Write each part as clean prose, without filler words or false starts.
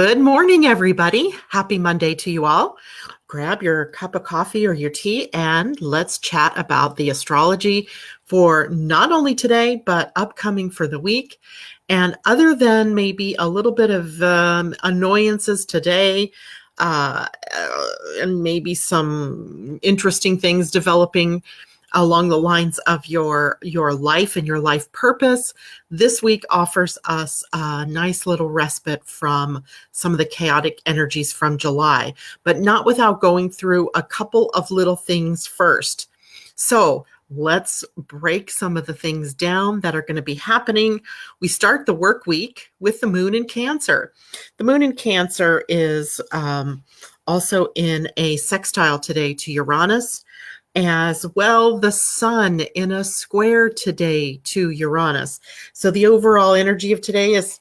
Good morning, everybody. Happy Monday to you all. Grab your cup of coffee or your tea and let's chat about the astrology for not only today, but upcoming for the week. And other than maybe a little bit of annoyances today, uh, and maybe some interesting things developing along the lines of your life and your life purpose, this week offers us a nice little respite from some of the chaotic energies from July, but not without going through a couple of little things first. So let's break some of the things down that are going to be happening. We start the work week with the moon in Cancer. The moon in Cancer is also in a sextile today to Uranus. As well, the sun in a square today to Uranus. So the overall energy of today is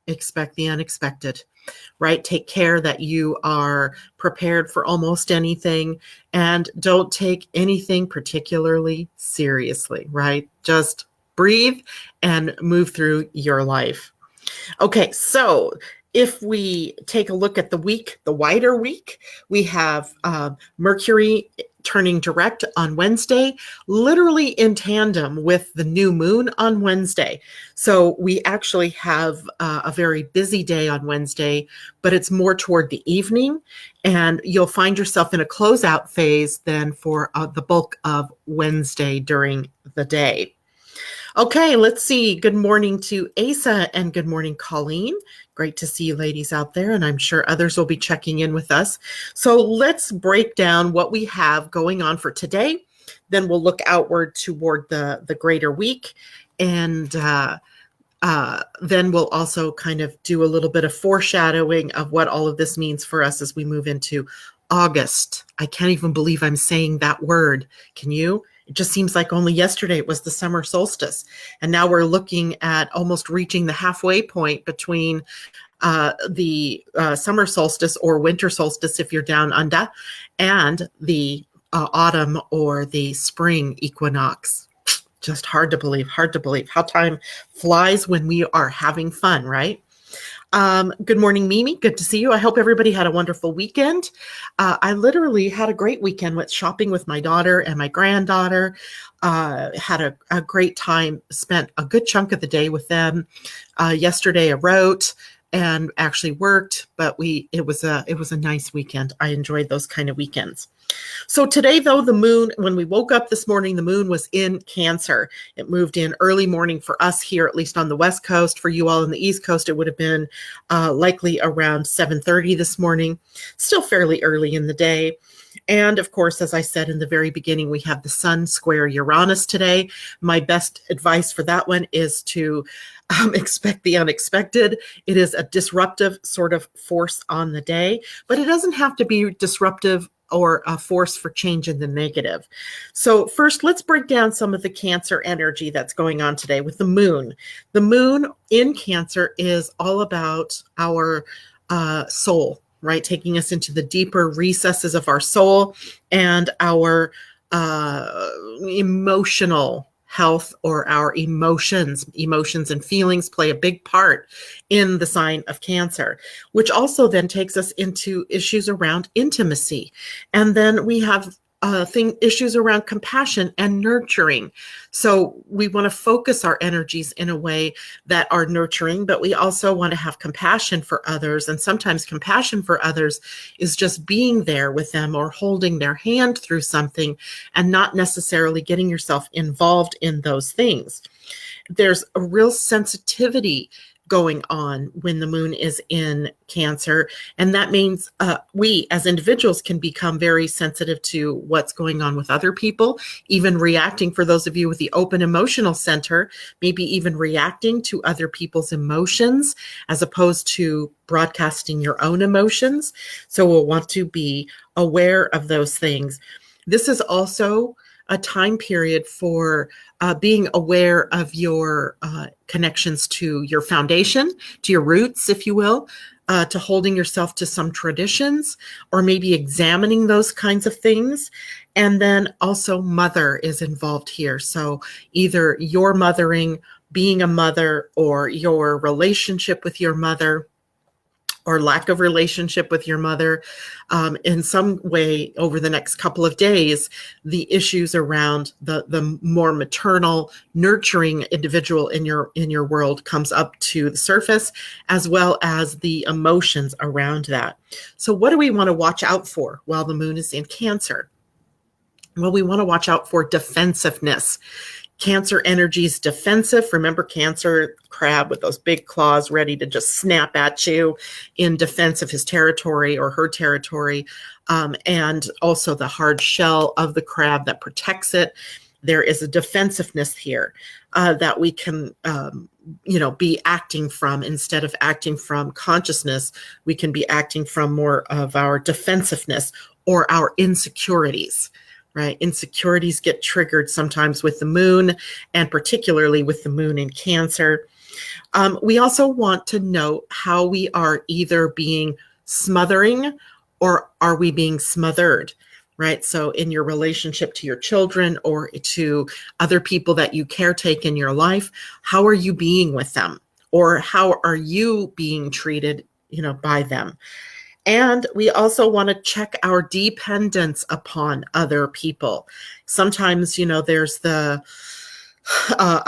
expect the unexpected, right? Take care that you are prepared for almost anything and don't take anything particularly seriously, right? Just breathe and move through your life. Okay, so if we take a look at the week, the wider week, we have Mercury turning direct on Wednesday, literally in tandem with the new moon on Wednesday. So we actually have a very busy day on Wednesday, but it's more toward the evening, and you'll find yourself in a closeout phase then for the bulk of Wednesday during the day. Okay, let's see. Good morning to Asa and good morning, Colleen. Great to see you ladies out there, and I'm sure others will be checking in with us. So let's break down what we have going on for today. Then we'll look outward toward the greater week, and then we'll also kind of do a little bit of foreshadowing of what all of this means for us as we move into August. I can't even believe I'm saying that word. Can you? It just seems like only yesterday it was the summer solstice. And now we're looking at almost reaching the halfway point between the summer solstice or winter solstice, if you're down under, and the autumn or the spring equinox. Just hard to believe how time flies when we are having fun, right? Good morning, Mimi. Good to see you. I hope everybody had a wonderful weekend. I literally had a great weekend with shopping with my daughter and my granddaughter. Had a great time, spent a good chunk of the day with them. Yesterday I wrote and actually worked, but it was a nice weekend. I enjoyed those kind of weekends. So today, though, the moon, when we woke up this morning, the moon was in Cancer. It moved in early morning for us here, at least on the West Coast. For you all on the East Coast, it would have been likely around 7:30 this morning, still fairly early in the day. And of course, as I said in the very beginning, we have the sun square Uranus today. My best advice for that one is to expect the unexpected. It is a disruptive sort of force on the day, but it doesn't have to be disruptive or a force for change in the negative. So first, let's break down some of the Cancer energy that's going on today with the moon. The moon in Cancer is all about our soul, right? Taking us into the deeper recesses of our soul and our emotional health, or our emotions and feelings play a big part in the sign of Cancer, which also then takes us into issues around intimacy. And then we have issues around compassion and nurturing. So we want to focus our energies in a way that are nurturing, but we also want to have compassion for others. And sometimes compassion for others is just being there with them or holding their hand through something and not necessarily getting yourself involved in those things. There's a real sensitivity going on when the moon is in Cancer. And that means we as individuals can become very sensitive to what's going on with other people, even reacting, for those of you with the open emotional center, maybe even reacting to other people's emotions as opposed to broadcasting your own emotions. So we'll want to be aware of those things. This is also a time period for being aware of your connections to your foundation, to your roots, if you will, to holding yourself to some traditions, or maybe examining those kinds of things. And then also mother is involved here. So either your mothering, being a mother, or your relationship with your mother, or lack of relationship with your mother, in some way over the next couple of days, the issues around the more maternal, nurturing individual in your world comes up to the surface, as well as the emotions around that. So what do we want to watch out for while the moon is in Cancer? Well, we want to watch out for defensiveness. Cancer energy is defensive. Remember, Cancer, crab with those big claws ready to just snap at you in defense of his territory or her territory. And also the hard shell of the crab that protects it. There is a defensiveness here that we can, be acting from. Instead of acting from consciousness, we can be acting from more of our defensiveness or our insecurities. Right? Insecurities get triggered sometimes with the moon, and particularly with the moon in Cancer. We also want to note how we are either being smothering or are we being smothered, right? So in your relationship to your children or to other people that you caretake in your life, how are you being with them? Or how are you being treated, by them? And we also want to check our dependence upon other people. Sometimes, there's a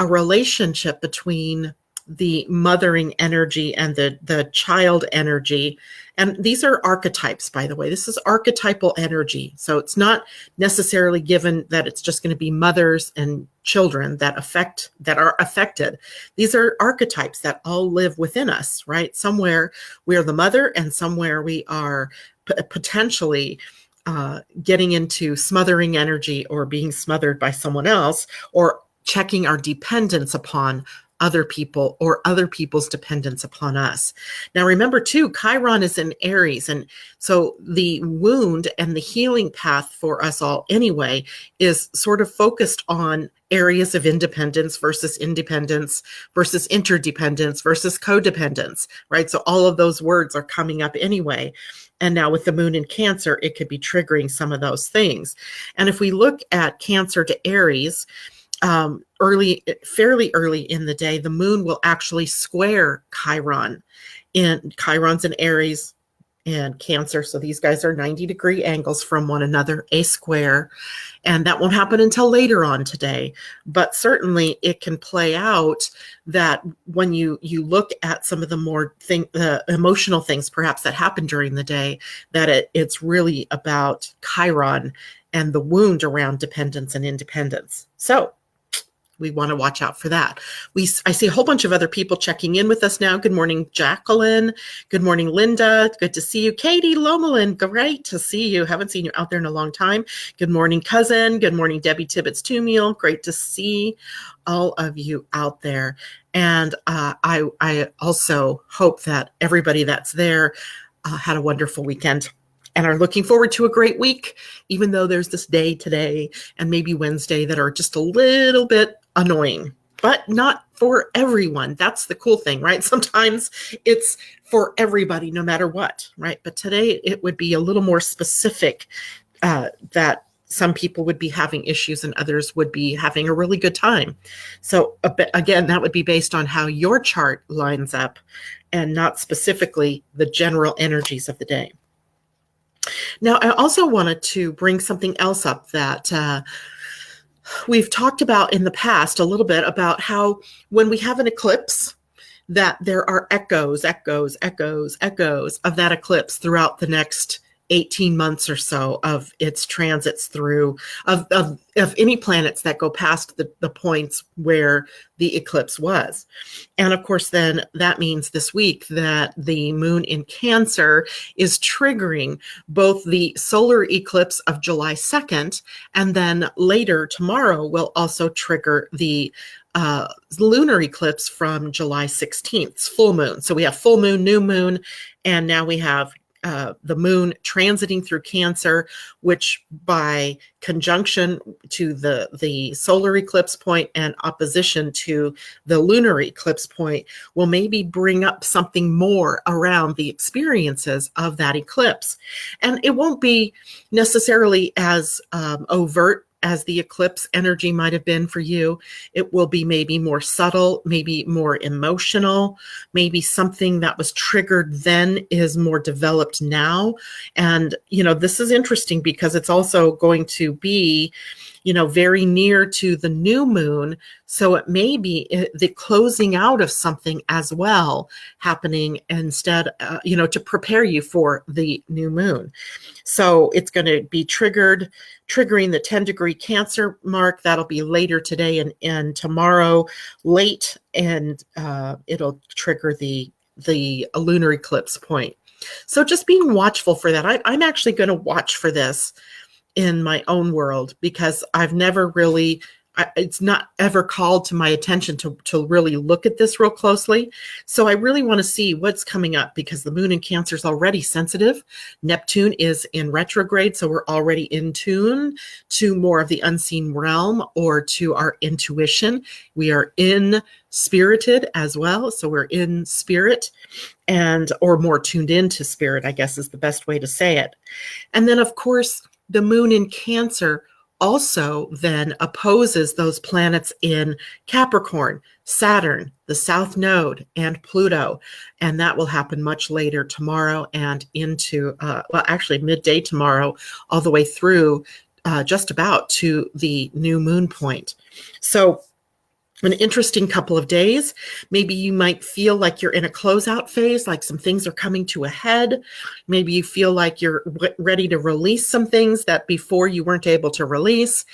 relationship between the mothering energy and the child energy. And these are archetypes, by the way. This is archetypal energy. So it's not necessarily given that it's just going to be mothers and children that are affected. These are archetypes that all live within us, right? Somewhere we are the mother and somewhere we are potentially getting into smothering energy or being smothered by someone else, or checking our dependence upon other people or other people's dependence upon us. Now, remember too, Chiron is in Aries. And so the wound and the healing path for us all anyway is sort of focused on areas of independence versus interdependence versus codependence, right? So all of those words are coming up anyway. And now with the moon in Cancer, it could be triggering some of those things. And if we look at Cancer to Aries, fairly early in the day, the moon will actually square Chiron. And Chiron's in Aries and Cancer. So these guys are 90-degree angles from one another, a square. And that won't happen until later on today. But certainly it can play out that when you look at some of the more emotional things perhaps that happen during the day, that it's really about Chiron and the wound around dependence and independence. So we want to watch out for that. I see a whole bunch of other people checking in with us now. Good morning, Jacqueline. Good morning, Linda. Good to see you. Katie Lomelin, great to see you. Haven't seen you out there in a long time. Good morning, cousin. Good morning, Debbie Tibbetts Tumiel. Great to see all of you out there. And I also hope that everybody that's there had a wonderful weekend and are looking forward to a great week, even though there's this day today and maybe Wednesday that are just a little bit annoying, but not for everyone. That's the cool thing, right? Sometimes it's for everybody, no matter what, right? But today it would be a little more specific that some people would be having issues and others would be having a really good time. So again, that would be based on how your chart lines up and not specifically the general energies of the day. Now, I also wanted to bring something else up that we've talked about in the past a little bit about how when we have an eclipse, that there are echoes of that eclipse throughout the next 18 months or so of its transits through of any planets that go past the points where the eclipse was. And of course, then that means this week that the moon in Cancer is triggering both the solar eclipse of July 2nd, and then later tomorrow will also trigger the lunar eclipse from July 16th, full moon. So we have full moon, new moon, and now we have the moon transiting through Cancer, which by conjunction to the solar eclipse point and opposition to the lunar eclipse point will maybe bring up something more around the experiences of that eclipse. And it won't be necessarily as overt as the eclipse energy might have been for you. It will be maybe more subtle, maybe more emotional, maybe something that was triggered then is more developed now. And, this is interesting because it's also going to be, very near to the new moon. So it may be the closing out of something as well happening instead, to prepare you for the new moon. So it's going to be triggering the 10-degree Cancer mark. That'll be later today and tomorrow late, and it'll trigger the lunar eclipse point. So just being watchful for that. I'm actually going to watch for this in my own world because I've never really, it's not ever called to my attention to really look at this real closely. So I really want to see what's coming up because the moon in Cancer is already sensitive. Neptune is in retrograde, so we're already in tune to more of the unseen realm or to our intuition. We are in spirited as well, so we're in spirit or more tuned into spirit, I guess is the best way to say it. And then, of course, the moon in Cancer also then opposes those planets in Capricorn, Saturn, the South Node, and Pluto. And that will happen much later tomorrow and into, actually midday tomorrow, all the way through just about to the new moon point. So an interesting couple of days. Maybe you might feel like you're in a closeout phase, like some things are coming to a head. Maybe you feel like you're ready to release some things that before you weren't able to release.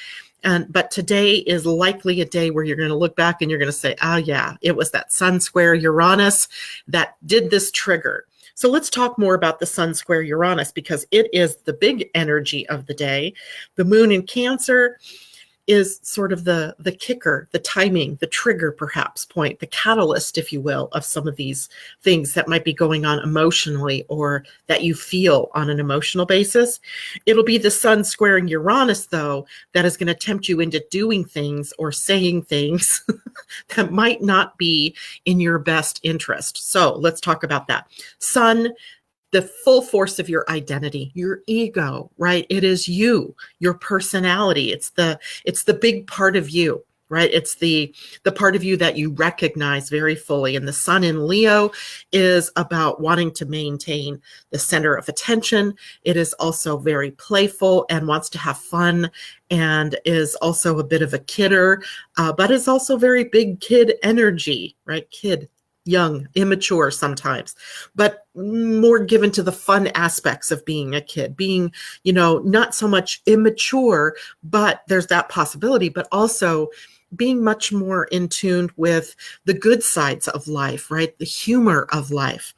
But today is likely a day where you're going to look back and you're going to say, oh yeah, it was that Sun square Uranus that did this trigger. So let's talk more about the Sun square Uranus because it is the big energy of the day. The moon in Cancer is sort of the kicker, the timing, the trigger perhaps point, the catalyst, if you will, of some of these things that might be going on emotionally or that you feel on an emotional basis. It'll be the Sun squaring Uranus, though, that is going to tempt you into doing things or saying things that might not be in your best interest. So let's talk about that. Sun, the full force of your identity, your ego, right? It is you, your personality. It's the big part of you, right? It's the part of you that you recognize very fully. And the Sun in Leo is about wanting to maintain the center of attention. It is also very playful and wants to have fun and is also a bit of a kidder, but is also very big kid energy, right? Kid, young, immature sometimes, but more given to the fun aspects of being a kid, being, not so much immature, but there's that possibility, but also being much more in tune with the good sides of life, right? The humor of life.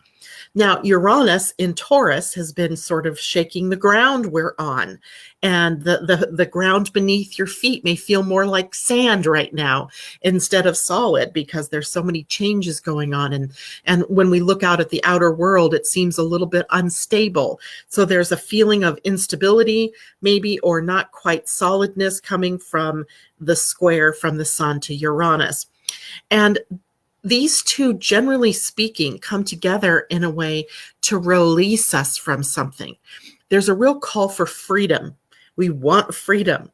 Now, Uranus in Taurus has been sort of shaking the ground we're on, and the ground beneath your feet may feel more like sand right now instead of solid because there's so many changes going on. And when we look out at the outer world, it seems a little bit unstable. So there's a feeling of instability, maybe, or not quite solidness coming from the square from the Sun to Uranus. And these two, generally speaking, come together in a way to release us from something. There's a real call for freedom. We want freedom.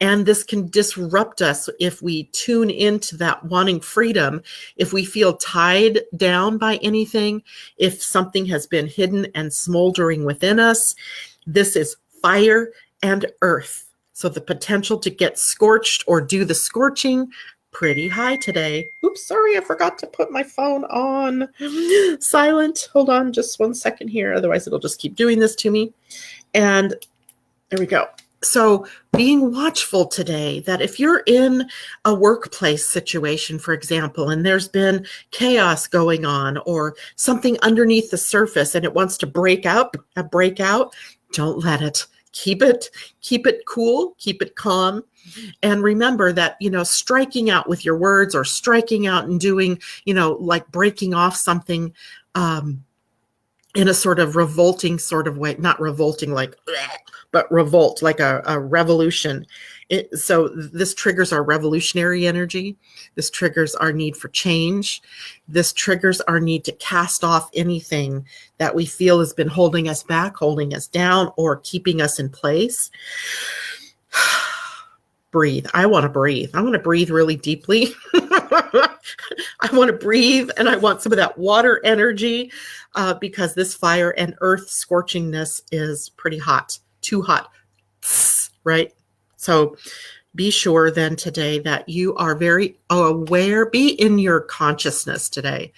And this can disrupt us if we tune into that wanting freedom, if we feel tied down by anything, if something has been hidden and smoldering within us. This is fire and earth. So the potential to get scorched or do the scorching, pretty high today. Oops, sorry, I forgot to put my phone on silent. Hold on just 1 second here. Otherwise, it'll just keep doing this to me. And there we go. So being watchful today that if you're in a workplace situation, for example, and there's been chaos going on or something underneath the surface and it wants to break out, don't let it. Keep it cool, keep it calm. And remember that, striking out with your words or striking out and doing, like breaking off something in a sort of revolting sort of way, not revolting like, but revolt, like a revolution. So this triggers our revolutionary energy. This triggers our need for change. This triggers our need to cast off anything that we feel has been holding us back, holding us down, or keeping us in place. breathe. I want to breathe. I want to breathe really deeply. I want to breathe, and I want some of that water energy because this fire and earth scorchingness is pretty hot, too hot, right? So be sure then today that you are very aware, be in your consciousness today.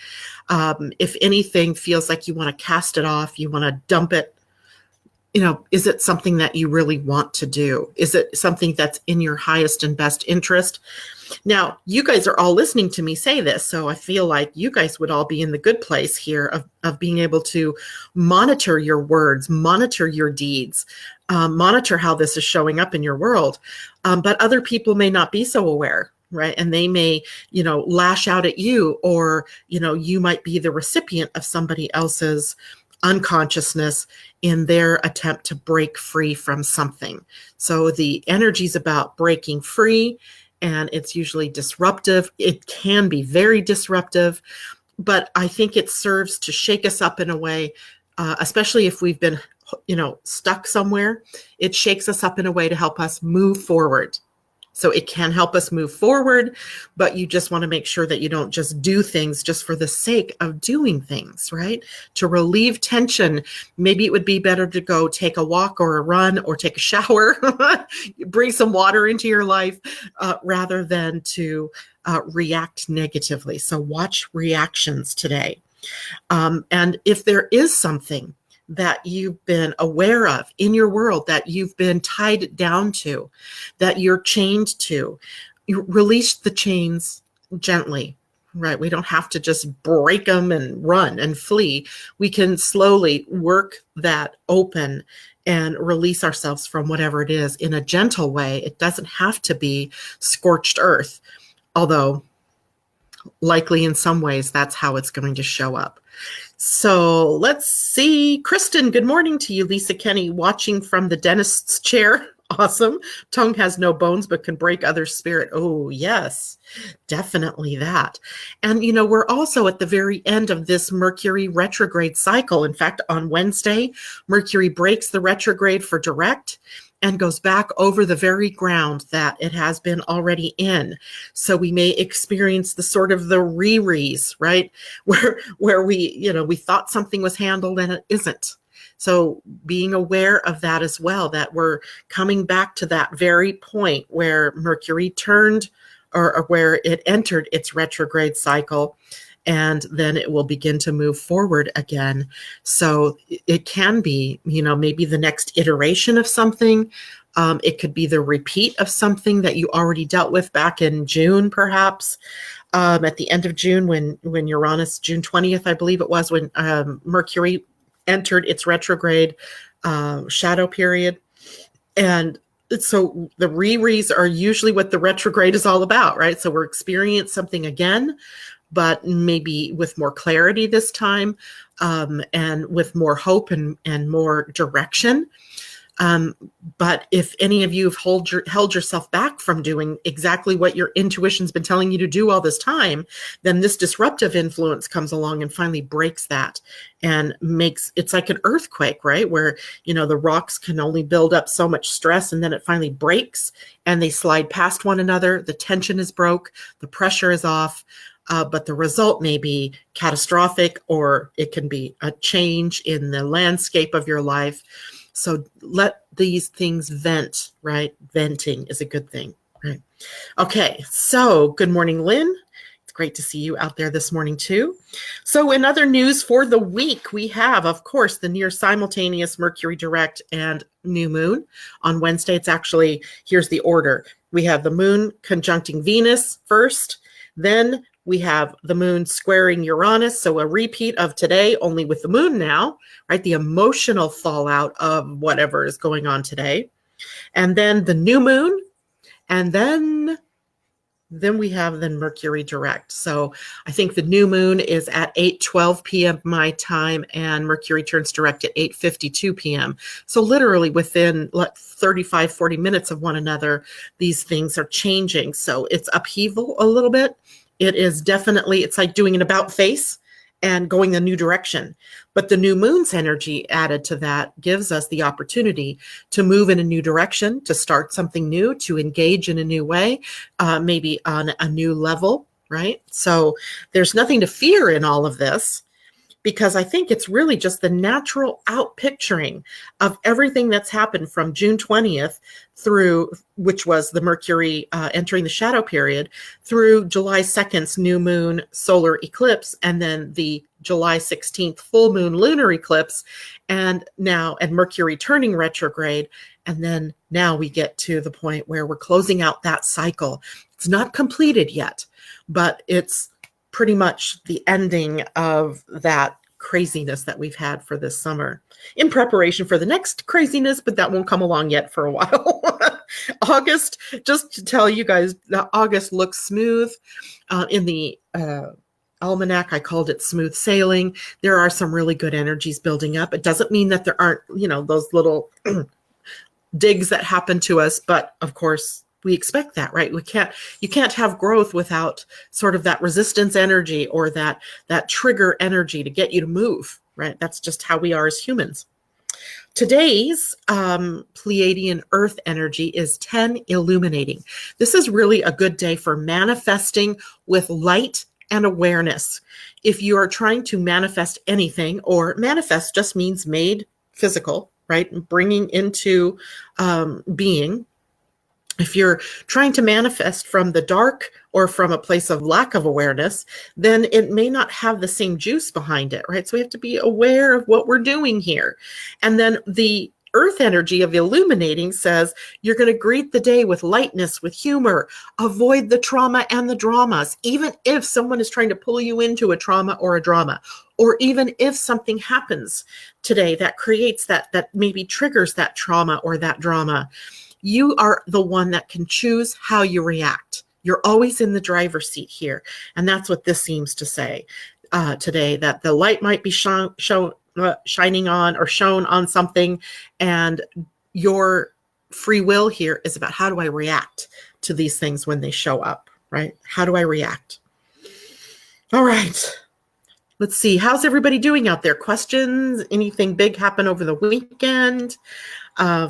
If anything feels like you want to cast it off, you want to dump it, is it something that you really want to do? Is it something that's in your highest and best interest? Now, you guys are all listening to me say this, so I feel like you guys would all be in the good place here of being able to monitor your words, monitor your deeds, monitor how this is showing up in your world. But other people may not be so aware, right? And they may, lash out at you, or, you might be the recipient of somebody else's unconsciousness in their attempt to break free from something. So the energy is about breaking free, and it's usually disruptive. It can be very disruptive, but I think it serves to shake us up in a way, especially if we've been, stuck somewhere. It shakes us up in a way to help us move forward. So it can help us move forward, but you just want to make sure that you don't just do things just for the sake of doing things, right? To relieve tension, maybe it would be better to go take a walk or a run or take a shower, bring some water into your life, rather than to react negatively. So watch reactions today. And if there is something that you've been aware of in your world, that you've been tied down to, that you're chained to, you release the chains gently, right? We don't have to just break them and run and flee. We can slowly work that open and release ourselves from whatever it is in a gentle way. It doesn't have to be scorched earth, although likely in some ways that's how it's going to show up. So let's see. Kristen, good morning to you. Lisa Kenny, watching from the dentist's chair. Awesome. Tongue has no bones, but can break others' spirit. Oh, yes, definitely that. And, we're also at the very end of this Mercury retrograde cycle. In fact, on Wednesday, Mercury breaks the retrograde for direct and goes back over the very ground that it has been already in. So we may experience the sort of the re-rees, right? Where we, we thought something was handled and it isn't. So being aware of that as well, that we're coming back to that very point where Mercury turned or where it entered its retrograde cycle, and then it will begin to move forward again. So it can be, maybe the next iteration of something. It could be the repeat of something that you already dealt with back in June, perhaps. At the end of June, when Uranus, June 20th, I believe it was, when Mercury entered its retrograde shadow period. And so the re-rees are usually what the retrograde is all about, right? So we're experiencing something again, but maybe with more clarity this time, and with more hope and more direction. But if any of you have held yourself back from doing exactly what your intuition's been telling you to do all this time, then this disruptive influence comes along and finally breaks that and it's like an earthquake, right? Where, the rocks can only build up so much stress, and then it finally breaks and they slide past one another. The tension is broke, the pressure is off. But the result may be catastrophic, or it can be a change in the landscape of your life. So let these things vent, right? Venting is a good thing, right? Okay, so good morning, Lynn. It's great to see you out there this morning too. So in other news for the week, we have, of course, the near simultaneous Mercury direct and new moon. On Wednesday, it's actually, here's the order. We have the moon conjuncting Venus first, then we have the moon squaring Uranus, so a repeat of today, only with the moon now, right? The emotional fallout of whatever is going on today. And then the new moon, and then we have the Mercury direct. So I think the new moon is at 8:12 p.m. my time, and Mercury turns direct at 8:52 p.m. So literally within 35, 40 minutes of one another, these things are changing. So it's upheaval a little bit. It is definitely, it's like doing an about face and going a new direction. But the new moon's energy added to that gives us the opportunity to move in a new direction, to start something new, to engage in a new way, maybe on a new level, right? So there's nothing to fear in all of this, because I think it's really just the natural outpicturing of everything that's happened from June 20th through, which was the Mercury entering the shadow period, through July 2nd's new moon solar eclipse, and then the July 16th full moon lunar eclipse, and Mercury turning retrograde. And then now we get to the point where we're closing out that cycle. It's not completed yet, but it's pretty much the ending of that craziness that we've had for this summer in preparation for the next craziness, but that won't come along yet for a while. August, just to tell you guys, August looks smooth. In the almanac, I called it smooth sailing. There are some really good energies building up. It doesn't mean that there aren't, those little digs that happen to us, but of course, we expect that, right? You can't have growth without sort of that resistance energy or that trigger energy to get you to move, right? That's just how we are as humans. Today's Pleiadian-Earth energy is 10 illuminating. This is really a good day for manifesting with light and awareness. If you are trying to manifest anything, or manifest just means made physical, right? Bringing into being. If you're trying to manifest from the dark or from a place of lack of awareness, then it may not have the same juice behind it, right? So we have to be aware of what we're doing here. And then the earth energy of illuminating says you're going to greet the day with lightness, with humor, avoid the trauma and the dramas, even if someone is trying to pull you into a trauma or a drama, or even if something happens today that creates that maybe triggers that trauma or that drama. You are the one that can choose how you react. You're always in the driver's seat here. And that's what this seems to say today, that the light might be shining on or shown on something. And your free will here is about, how do I react to these things when they show up, right? How do I react? All right. Let's see. How's everybody doing out there? Questions? Anything big happen over the weekend?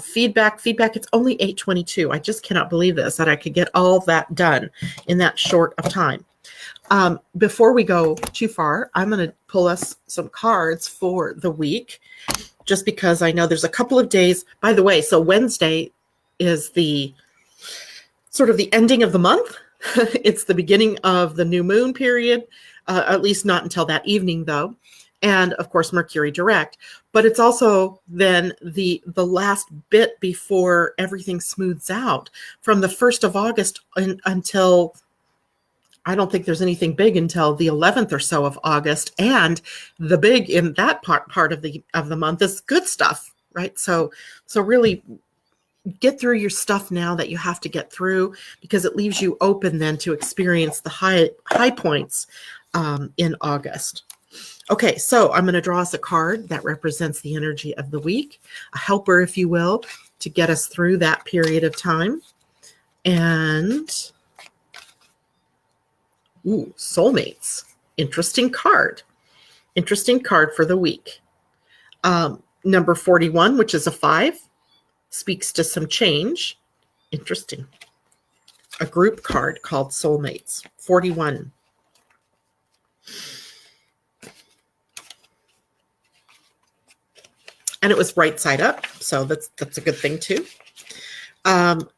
Feedback. It's only 8:22. I just cannot believe this, that I could get all that done in that short of time. Before we go too far, I'm going to pull us some cards for the week, just because I know there's a couple of days. By the way, so Wednesday is the sort of the ending of the month. It's the beginning of the new moon period, at least not until that evening, though. And of course, Mercury direct, but it's also then the last bit before everything smooths out from the 1st of August until, I don't think there's anything big until the 11th or so of August. And the big in that part of the month is good stuff, right? So really get through your stuff now that you have to get through, because it leaves you open then to experience the high points in August. Okay, so I'm going to draw us a card that represents the energy of the week, a helper, if you will, to get us through that period of time. And, soulmates. Interesting card. Interesting card for the week. Number 41, which is a 5, speaks to some change. Interesting. A group card called Soulmates. 41. And it was right side up, so that's a good thing too.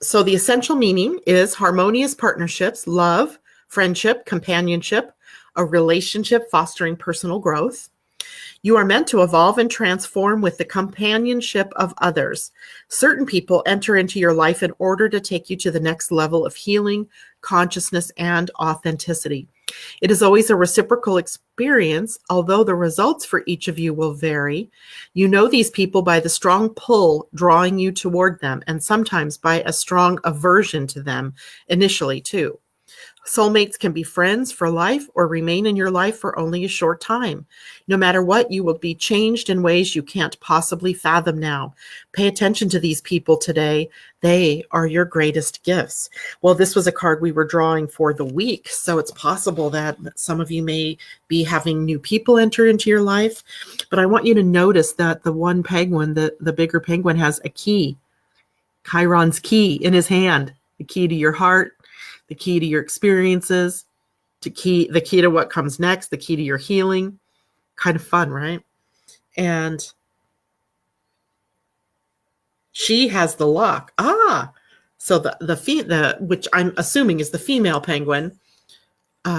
So the essential meaning is harmonious partnerships, love, friendship, companionship, a relationship fostering personal growth. You are meant to evolve and transform with the companionship of others. Certain people enter into your life in order to take you to the next level of healing, consciousness, and authenticity. It is always a reciprocal experience, although the results for each of you will vary. You know these people by the strong pull drawing you toward them, and sometimes by a strong aversion to them initially too. Soulmates can be friends for life or remain in your life for only a short time. No matter what, you will be changed in ways you can't possibly fathom now. Pay attention to these people today. They are your greatest gifts. Well, this was a card we were drawing for the week, so it's possible that some of you may be having new people enter into your life. But I want you to notice that the one penguin, the bigger penguin, has a key, Chiron's key in his hand, the key to your heart, the key to your experiences, the key to what comes next, the key to your healing. Kind of fun, right? And she has the lock. So the which I'm assuming is the female penguin.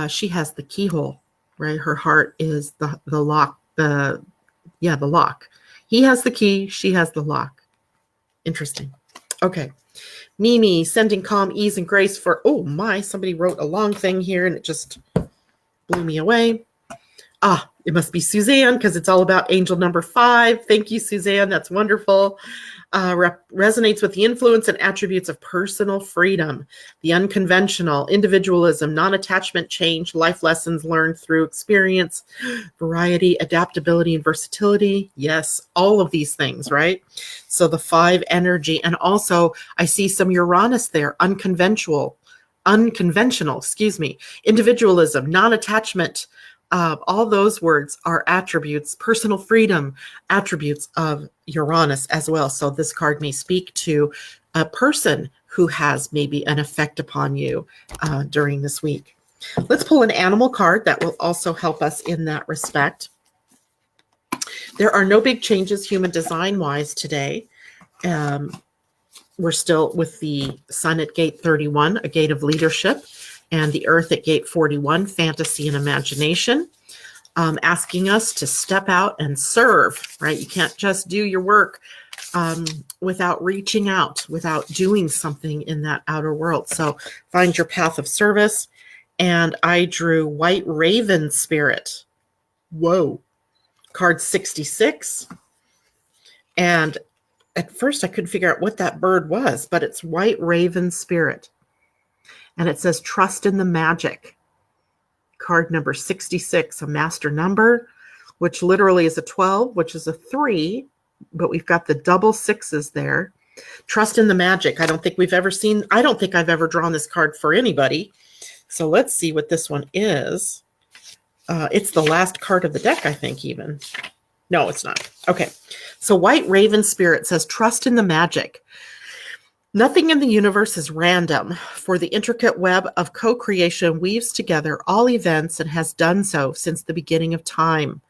She has the keyhole, right? Her heart is the lock. The lock. He has the key. She has the lock. Interesting. Okay. Mimi, sending calm, ease, and grace for, somebody wrote a long thing here and it just blew me away. It must be Suzanne because it's all about angel number 5. Thank you, Suzanne. That's wonderful. Resonates with the influence and attributes of personal freedom, the unconventional, individualism, non-attachment, change, life lessons learned through experience, variety, adaptability, and versatility. Yes, all of these things, right? So the 5 energy. And also I see some Uranus there, unconventional, individualism, non-attachment. All those words are attributes, personal freedom, attributes of Uranus as well. So this card may speak to a person who has maybe an effect upon you during this week. Let's pull an animal card that will also help us in that respect. There are no big changes human design-wise today. We're still with the sun at gate 31, a gate of leadership, and the earth at gate 41, fantasy and imagination, asking us to step out and serve, right? You can't just do your work without reaching out, without doing something in that outer world. So find your path of service. And I drew White Raven Spirit. Whoa. Card 66. And at first I couldn't figure out what that bird was, but it's White Raven Spirit. And it says, trust in the magic. Card number 66, a master number, which literally is a 12, which is a 3, but we've got the double 6s there. Trust in the magic. I don't think I've ever drawn this card for anybody. So let's see what this one is. It's the last card of the deck, I think, even. No, it's not. Okay. So White Raven Spirit says, trust in the magic. Nothing in the universe is random, for the intricate web of co-creation weaves together all events and has done so since the beginning of time.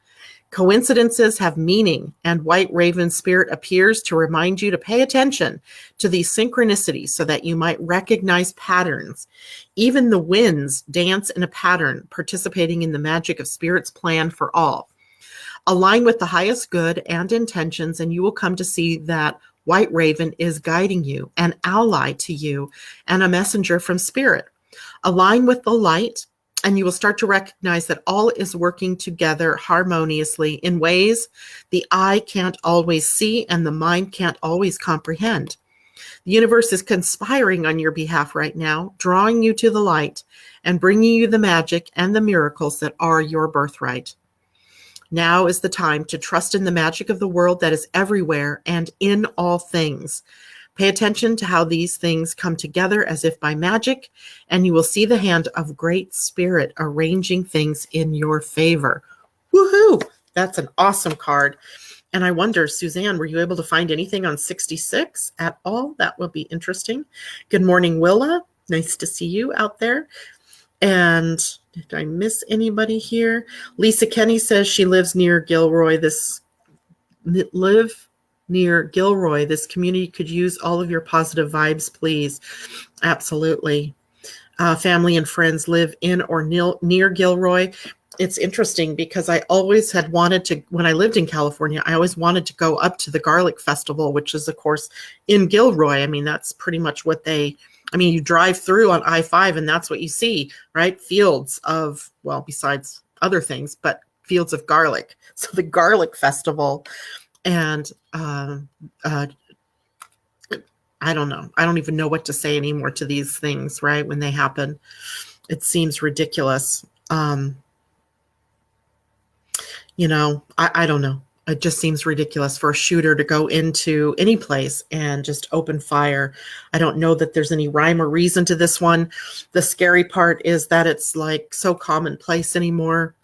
Coincidences have meaning, and White Raven Spirit appears to remind you to pay attention to these synchronicities so that you might recognize patterns. Even the winds dance in a pattern, participating in the magic of Spirit's plan for all. Align with the highest good and intentions, and you will come to see that White Raven is guiding you, an ally to you, and a messenger from Spirit. Align with the light, and you will start to recognize that all is working together harmoniously in ways the eye can't always see and the mind can't always comprehend. The universe is conspiring on your behalf right now, drawing you to the light and bringing you the magic and the miracles that are your birthright. Now is the time to trust in the magic of the world that is everywhere and in all things. Pay attention to how these things come together as if by magic, and you will see the hand of Great Spirit arranging things in your favor. Woohoo! That's an awesome card. And I wonder, Suzanne, were you able to find anything on 66 at all? That will be interesting. Good morning, Willa. Nice to see you out there. And did I miss anybody here? Lisa Kenny says she lives near Gilroy. This community could use all of your positive vibes, please. Absolutely. Family and friends live in or near Gilroy. It's interesting because I always had wanted to, when I lived in California, I always wanted to go up to the Garlic Festival, which is, of course, in Gilroy. I mean, that's pretty much what you drive through on I-5 and that's what you see, right? Fields of, well, besides other things, but fields of garlic. So the Garlic Festival, and I don't know. I don't even know what to say anymore to these things, right? When they happen. It seems ridiculous. I don't know. It just seems ridiculous for a shooter to go into any place and just open fire. I don't know that there's any rhyme or reason to this one. The scary part is that it's like so commonplace anymore.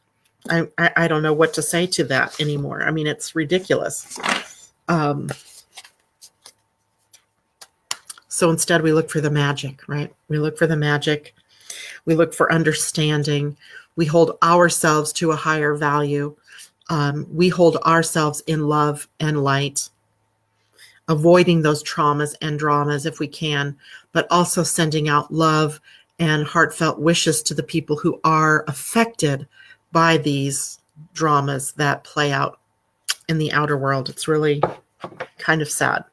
I don't know what to say to that anymore. I mean, it's ridiculous. So instead, we look for the magic, right? We look for the magic. We look for understanding. We hold ourselves to a higher value. We hold ourselves in love and light, avoiding those traumas and dramas if we can, but also sending out love and heartfelt wishes to the people who are affected by these dramas that play out in the outer world. It's really kind of sad.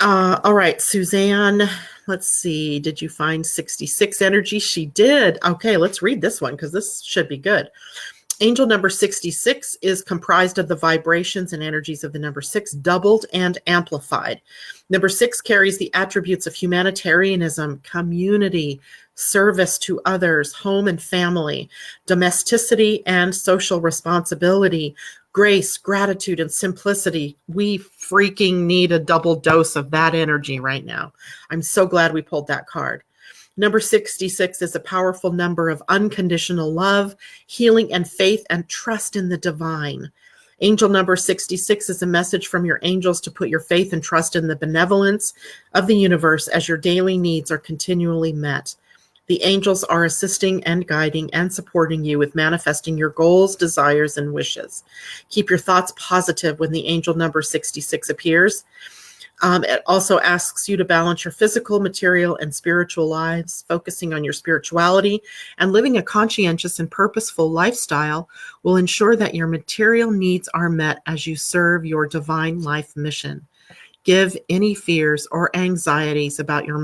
All right, Suzanne, let's see. Did you find 66 energy? She did. Okay, let's read this one because this should be good. Angel number 66 is comprised of the vibrations and energies of the number 6, doubled and amplified. Number 6 carries the attributes of humanitarianism, community, service to others, home and family, domesticity and social responsibility, grace, gratitude, and simplicity. We freaking need a double dose of that energy right now. I'm so glad we pulled that card. Number 66 is a powerful number of unconditional love, healing, and faith and trust in the divine. Angel number 66 is a message from your angels to put your faith and trust in the benevolence of the universe as your daily needs are continually met. The angels are assisting and guiding and supporting you with manifesting your goals, desires, and wishes. Keep your thoughts positive when the angel number 66 appears. It also asks you to balance your physical, material, and spiritual lives. Focusing on your spirituality and living a conscientious and purposeful lifestyle will ensure that your material needs are met as you serve your divine life mission. Give any fears or anxieties about your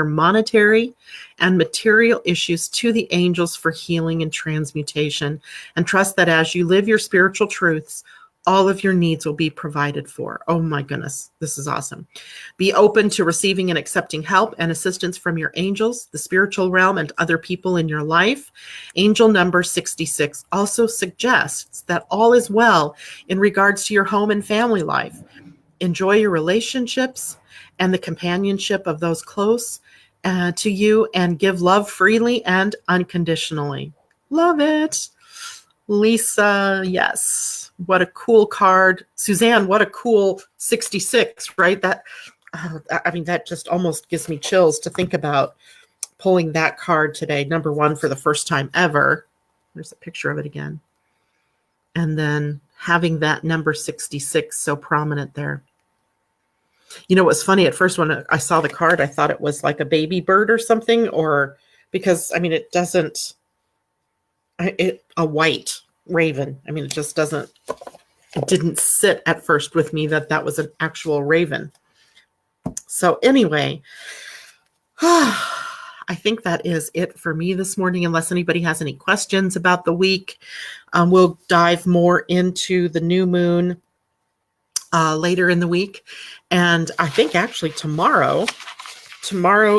monetary and material issues to the angels for healing and transmutation, and trust that as you live your spiritual truths, all of your needs will be provided for. Oh my goodness, this is awesome. Be open to receiving and accepting help and assistance from your angels, the spiritual realm, and other people in your life. Angel number 66 also suggests that all is well in regards to your home and family life. Enjoy your relationships and the companionship of those close to you, and give love freely and unconditionally. Love it. Lisa, yes. What a cool card. Suzanne, what a cool 66, right? That just almost gives me chills to think about pulling that card today. Number 1 for the first time ever. There's a picture of it again. And then having that number 66 so prominent there. You know, it was funny at first when I saw the card, I thought it was like a baby bird or something, or because, I mean, it doesn't, a white raven. I mean, it just doesn't, it didn't sit at first with me that was an actual raven. So anyway, I think that is it for me this morning, unless anybody has any questions about the week. We'll dive more into the new moon later in the week. And I think actually tomorrow,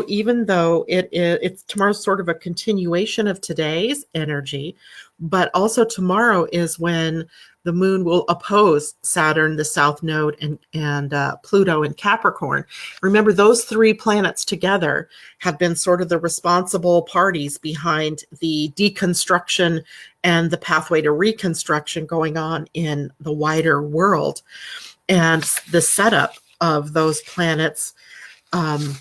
even though it's tomorrow's sort of a continuation of today's energy, but also tomorrow is when the moon will oppose Saturn, the South Node, and Pluto in Capricorn. Remember, those 3 planets together have been sort of the responsible parties behind the deconstruction and the pathway to reconstruction going on in the wider world. And the setup of those planets, in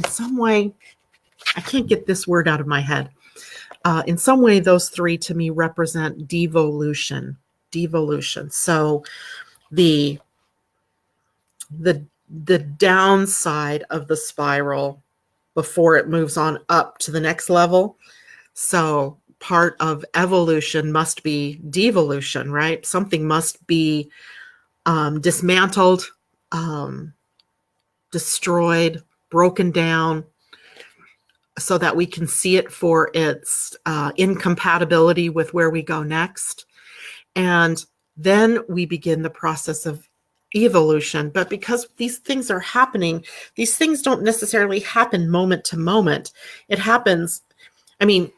some way, I can't get this word out of my head. In some way, those 3 to me represent devolution. So the downside of the spiral before it moves on up to the next level. So part of evolution must be devolution, right? Something must be dismantled, destroyed, broken down, so that we can see it for its incompatibility with where we go next. And then we begin the process of evolution, but because these things are happening, these things don't necessarily happen moment to moment. It happens, I mean,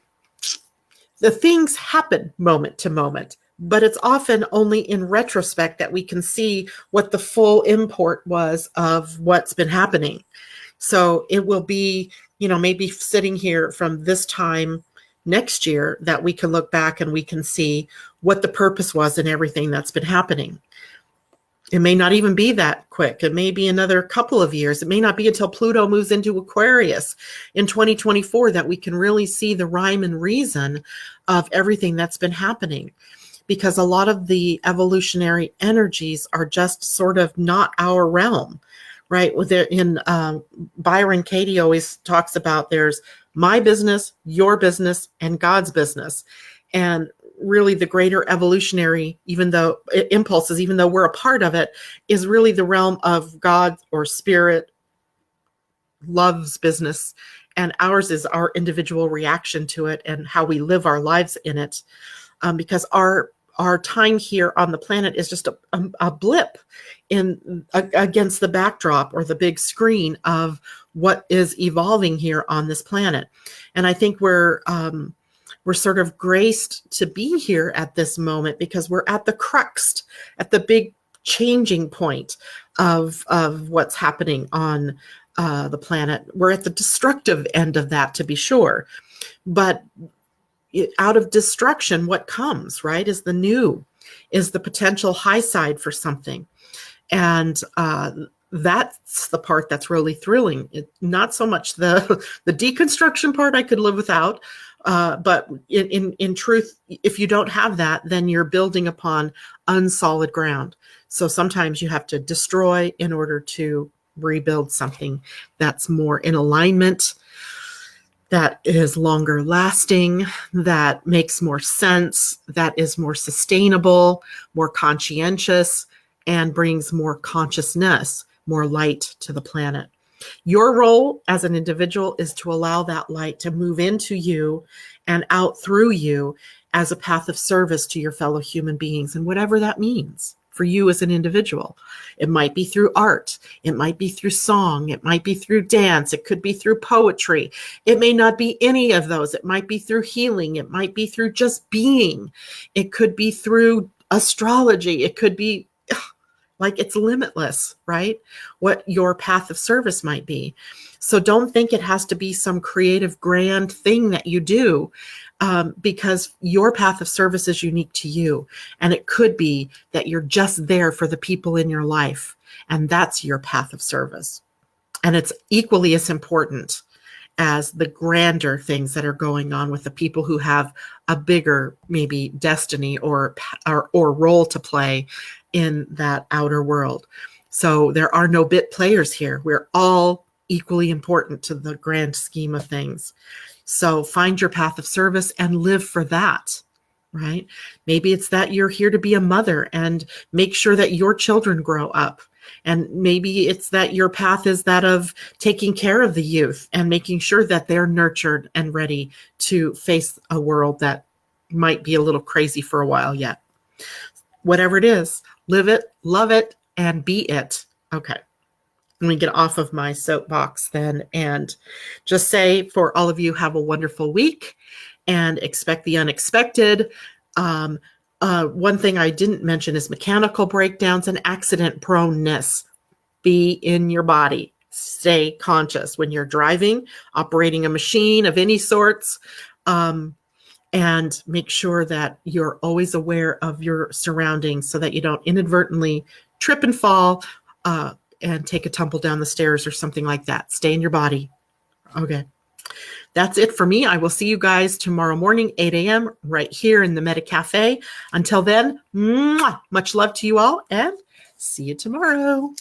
the things happen moment to moment, but it's often only in retrospect that we can see what the full import was of what's been happening. So it will be, maybe sitting here from this time next year that we can look back and we can see what the purpose was in everything that's been happening. It may not even be that quick. It may be another couple of years. It may not be until Pluto moves into Aquarius in 2024 that we can really see the rhyme and reason of everything that's been happening. Because a lot of the evolutionary energies are just sort of not our realm, right? In Byron Katie always talks about there's my business, your business, and God's business. And really the greater evolutionary, impulses, even though we're a part of it, is really the realm of God or spirit, love's business. And ours is our individual reaction to it and how we live our lives in it. Because our time here on the planet is just a blip against the backdrop or the big screen of what is evolving here on this planet. And I think we're sort of graced to be here at this moment because we're at the crux, at the big changing point of what's happening on the planet. We're at the destructive end of that, to be sure. But out of destruction, what comes, right, is the new, is the potential high side for something. And that's the part that's really thrilling. Not so much the deconstruction part I could live without, but in truth, if you don't have that, then you're building upon unsolid ground. So sometimes you have to destroy in order to rebuild something that's more in alignment, that is longer lasting, that makes more sense, that is more sustainable, more conscientious, and brings more consciousness, more light to the planet. Your role as an individual is to allow that light to move into you and out through you as a path of service to your fellow human beings, and whatever that means for you as an individual. It might be through art. It might be through song. It might be through dance. It could be through poetry. It may not be any of those. It might be through healing. It might be through just being. It could be through astrology. It could be it's limitless, right? What your path of service might be. So don't think it has to be some creative, grand thing that you do, because your path of service is unique to you. And it could be that you're just there for the people in your life, and that's your path of service. And it's equally as important as the grander things that are going on with the people who have a bigger, maybe destiny or role to play in that outer world. So there are no bit players here. We're all equally important to the grand scheme of things. So find your path of service and live for that, right? Maybe it's that you're here to be a mother and make sure that your children grow up. And maybe it's that your path is that of taking care of the youth and making sure that they're nurtured and ready to face a world that might be a little crazy for a while yet. Whatever it is, live it, love it, and be it. Okay. Let me get off of my soapbox then and just say for all of you, have a wonderful week and expect the unexpected. One thing I didn't mention is mechanical breakdowns and accident proneness. Be in your body. Stay conscious when you're driving, operating a machine of any sorts, and make sure that you're always aware of your surroundings so that you don't inadvertently trip and fall and take a tumble down the stairs or something like that. Stay in your body. Okay. That's it for me. I will see you guys tomorrow morning, 8 a.m. right here in the Meta Cafe. Until then, much love to you all and see you tomorrow.